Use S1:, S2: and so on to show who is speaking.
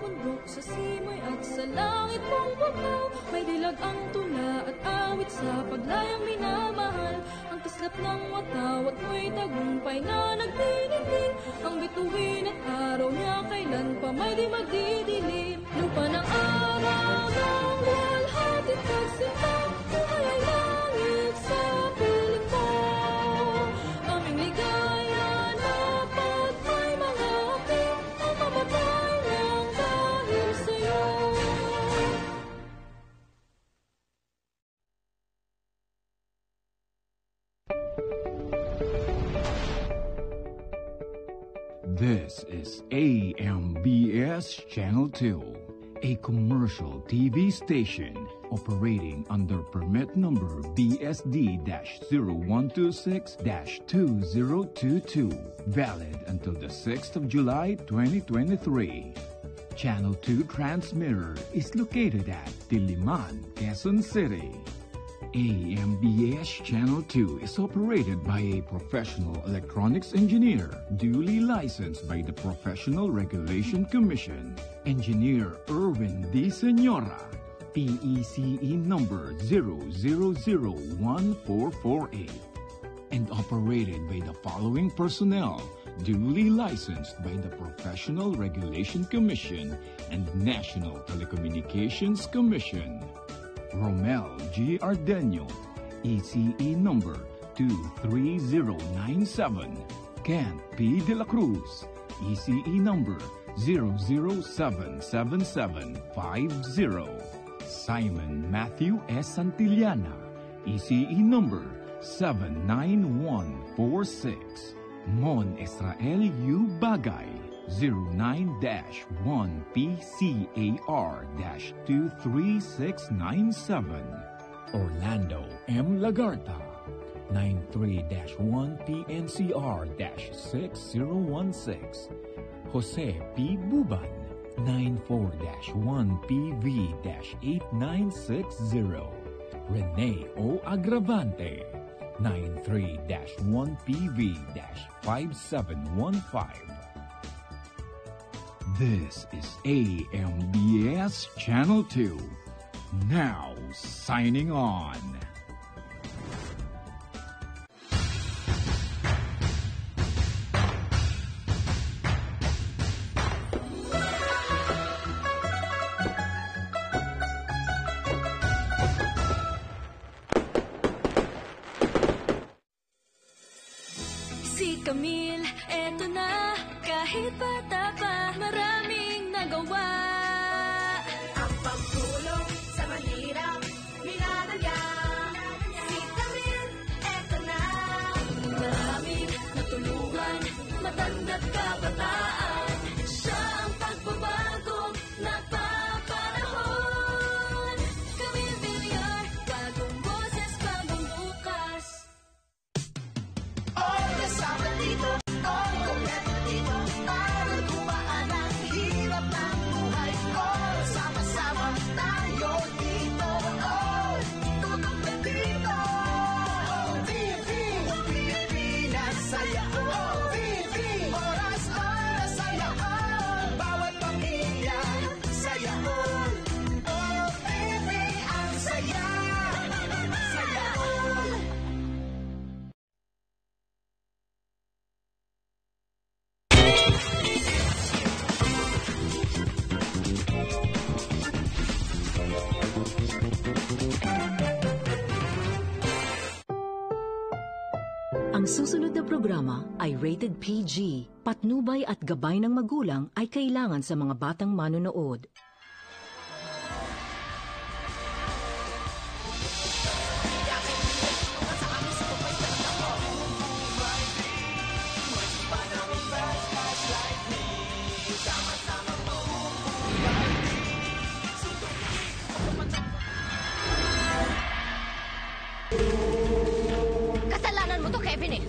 S1: bundok, sa simoy at sa langit mong bughaw. May dilag ang tula at awit sa paglayang minamahal. Ang kislap ng watawat mo'y tagumpay na nagdinigdig. Ang bituin at araw niya kailan pa may di magdidilim. Lupa ng araw ng walhati pagsimbang, buhay ay langit sa piling mo. Aming ligaya na pag may mga api, ang mamatay ng dahil sa'yo.
S2: This is AMBS Channel 2, a commercial TV station operating under permit number BSD-0126-2022, valid until the 6th of July 2023. Channel 2 transmitter is located at Diliman, Quezon City. AMBS Channel 2 is operated by a professional electronics engineer, duly licensed by the Professional Regulation Commission. Engineer Erwin D. Senora, PECE number 0001448. And operated by the following personnel, duly licensed by the Professional Regulation Commission and National Telecommunications Commission. Romel G. Ardenio, ECE number 23097. Kent P. De La Cruz, ECE number 0077750. Simon Matthew S. Santillana, ECE number 79146. Mon Israel U. Bagay, 09-1PCAR-23697. Orlando M. Lagarta, 93-1PNCR-6016. Jose P. Buban, 94-1PV-8960. Rene O. Agravante, 93-1PV-5715. This is AMBS Channel 2, now signing on.
S1: Si Camille, eto na, kahit bata pa, maraming nagawa.
S3: Ang pagtulong sa mahirap, minadalya. Si Camille, eto na.
S1: Maraming natulungan, matanda't kabataan. Siya ang pagbabago, napapanahon. Camille Villar, bagong boses, bagong bukas.
S3: All kasama dito, all kompleto dito. Para gumaan ang hirap ng buhay. All sama-sama tayo dito. All tutok na dito. TV, Pilipinas saya. TV, oras para saya. Bawat pamilya saya. TV, ang saya. Saya all.
S4: Ang susunod na programa ay rated PG. Patnubay at gabay ng magulang ay kailangan sa mga batang manonood.
S3: Kasalanan mo to, Kevin eh.